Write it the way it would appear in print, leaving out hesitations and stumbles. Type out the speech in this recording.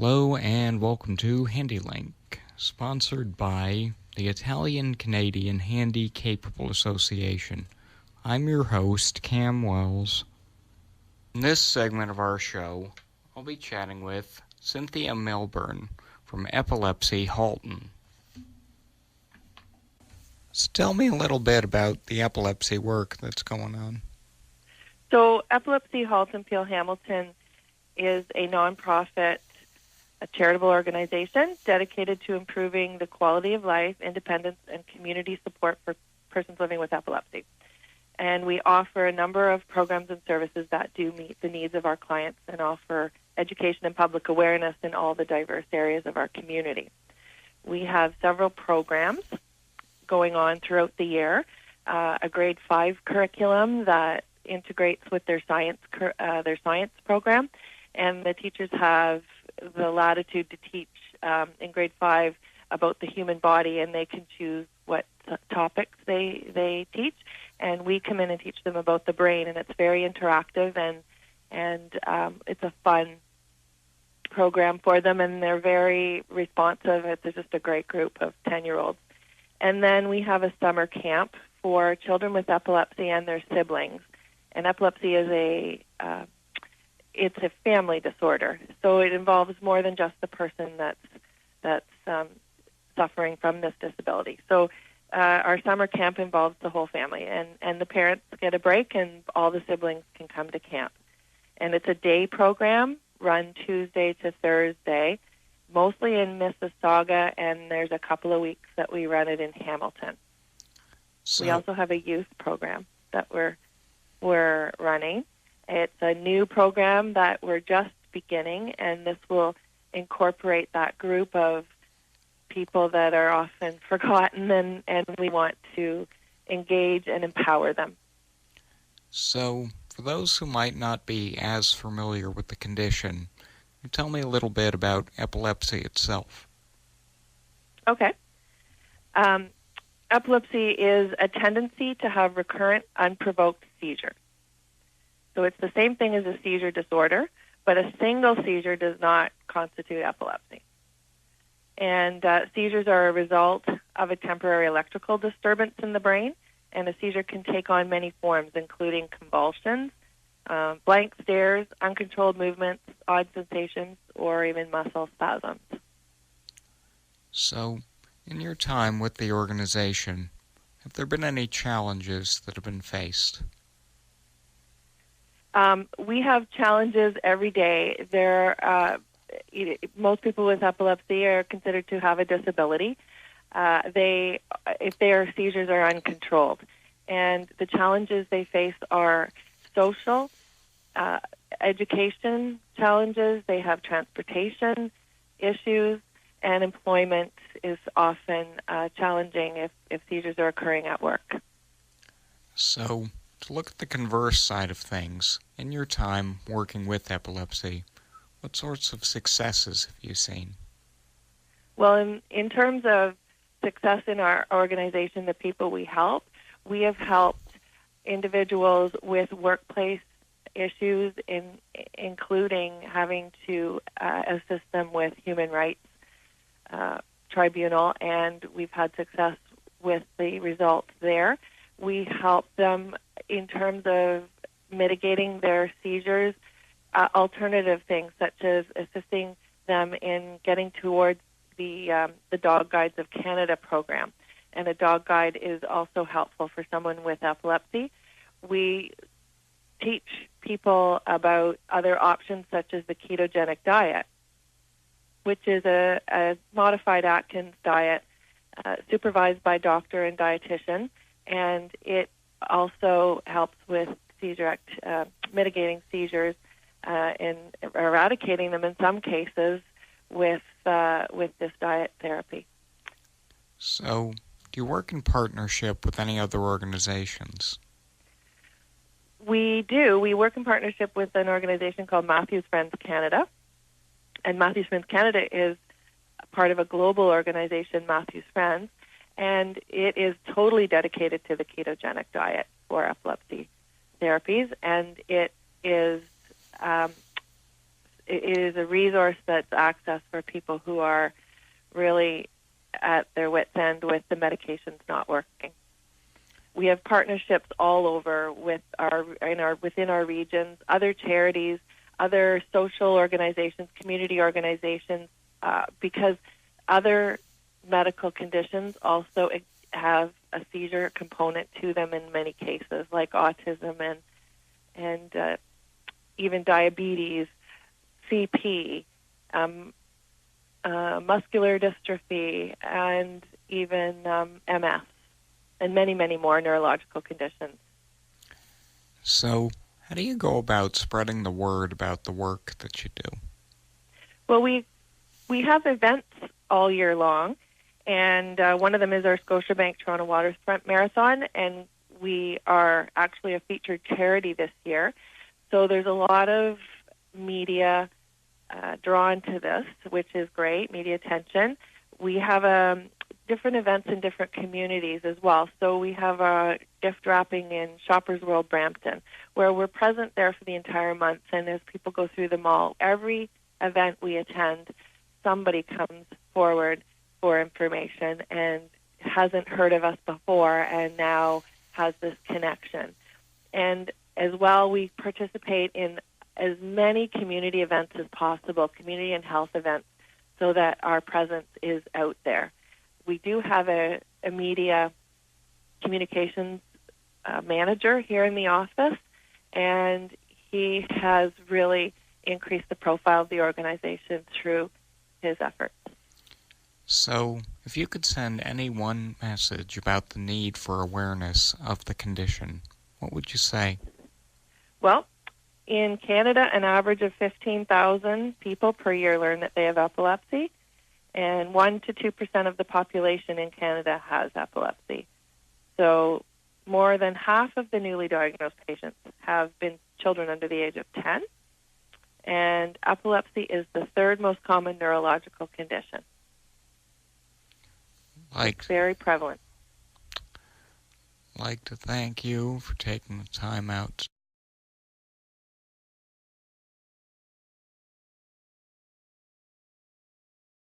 Hello and welcome to Handi-Link, sponsored by the Italian-Canadian Handi-Capable Association. I'm your host, Cam Wells. In this segment of our show, I'll be chatting with Cynthia Milburn from Epilepsy, Halton. So tell me a little bit about the epilepsy work that's going on. So Epilepsy Halton Peel Hamilton is a nonprofit, a charitable organization dedicated to improving the quality of life, independence, and community support for persons living with epilepsy. And we offer a number of programs and services that do meet the needs of our clients and offer education and public awareness in all the diverse areas of our community. We have several programs going on throughout the year, a grade 5 curriculum that integrates with their science program, and the teachers have the latitude to teach in grade 5 about the human body, and they can choose what topics they teach, and we come in and teach them about the brain, and it's very interactive, and it's a fun program for them, and they're very responsive. It's just a great group of 10-year-olds. And then we have a summer camp for children with epilepsy and their siblings. And epilepsy is it's a family disorder, so it involves more than just the person that's suffering from this disability. So our summer camp involves the whole family, and the parents get a break, and all the siblings can come to camp. And it's a day program run Tuesday to Thursday, mostly in Mississauga, and there's a couple of weeks that we run it in Hamilton. So we also have a youth program that we're running. It's a new program that we're just beginning, and this will incorporate that group of people that are often forgotten, and we want to engage and empower them. So, for those who might not be as familiar with the condition, tell me a little bit about epilepsy itself. Okay. Epilepsy is a tendency to have recurrent, unprovoked seizures. So it's the same thing as a seizure disorder, but a single seizure does not constitute epilepsy. And seizures are a result of a temporary electrical disturbance in the brain, and a seizure can take on many forms, including convulsions, blank stares, uncontrolled movements, odd sensations, or even muscle spasms. So, in your time with the organization, have there been any challenges that have been faced? We have challenges every day. Most people with epilepsy are considered to have a disability. If their seizures are uncontrolled, and the challenges they face are social, education challenges. They have transportation issues, and employment is often challenging if seizures are occurring at work. So, to look at the converse side of things, in your time working with epilepsy, what sorts of successes have you seen? Well, in terms of success in our organization, the people we have helped individuals with workplace issues, including having to assist them with human rights tribunal, and we've had success with the results there. We help them in terms of mitigating their seizures, alternative things such as assisting them in getting towards the Dog Guides of Canada program. And a dog guide is also helpful for someone with epilepsy. We teach people about other options such as the ketogenic diet, which is a modified Atkins diet supervised by doctor and dietitian, and it also helps with mitigating seizures and eradicating them in some cases with this diet therapy. So, do you work in partnership with any other organizations? We do. We work in partnership with an organization called Matthew's Friends Canada. And Matthew's Friends Canada is part of a global organization, Matthew's Friends, and it is totally dedicated to the ketogenic diet for epilepsy therapies, and it is it is a resource that's accessed for people who are really at their wits' end with the medications not working. We have partnerships all over within our regions, other charities, other social organizations, community organizations, because other medical conditions also have a seizure component to them in many cases, like autism and even diabetes, CP, muscular dystrophy, and even MS, and many, many more neurological conditions. So, how do you go about spreading the word about the work that you do? Well, we have events all year long, and one of them is our Scotiabank Toronto Waterfront Marathon, and we are actually a featured charity this year. So there's a lot of media drawn to this, which is great, media attention. We have different events in different communities as well. So we have a gift wrapping in Shoppers World Brampton, where we're present there for the entire month. And as people go through the mall, every event we attend, somebody comes forward for information and hasn't heard of us before and now has this connection. And as well, we participate in as many community events as possible, community and health events, so that our presence is out there. We do have a media communications manager here in the office, and he has really increased the profile of the organization through his efforts. So, if you could send any one message about the need for awareness of the condition, what would you say? Well, in Canada, an average of 15,000 people per year learn that they have epilepsy, and 1 to 2% of the population in Canada has epilepsy. So more than half of the newly diagnosed patients have been children under the age of 10, and epilepsy is the third most common neurological condition. It's very prevalent. I'd like to thank you for taking the time out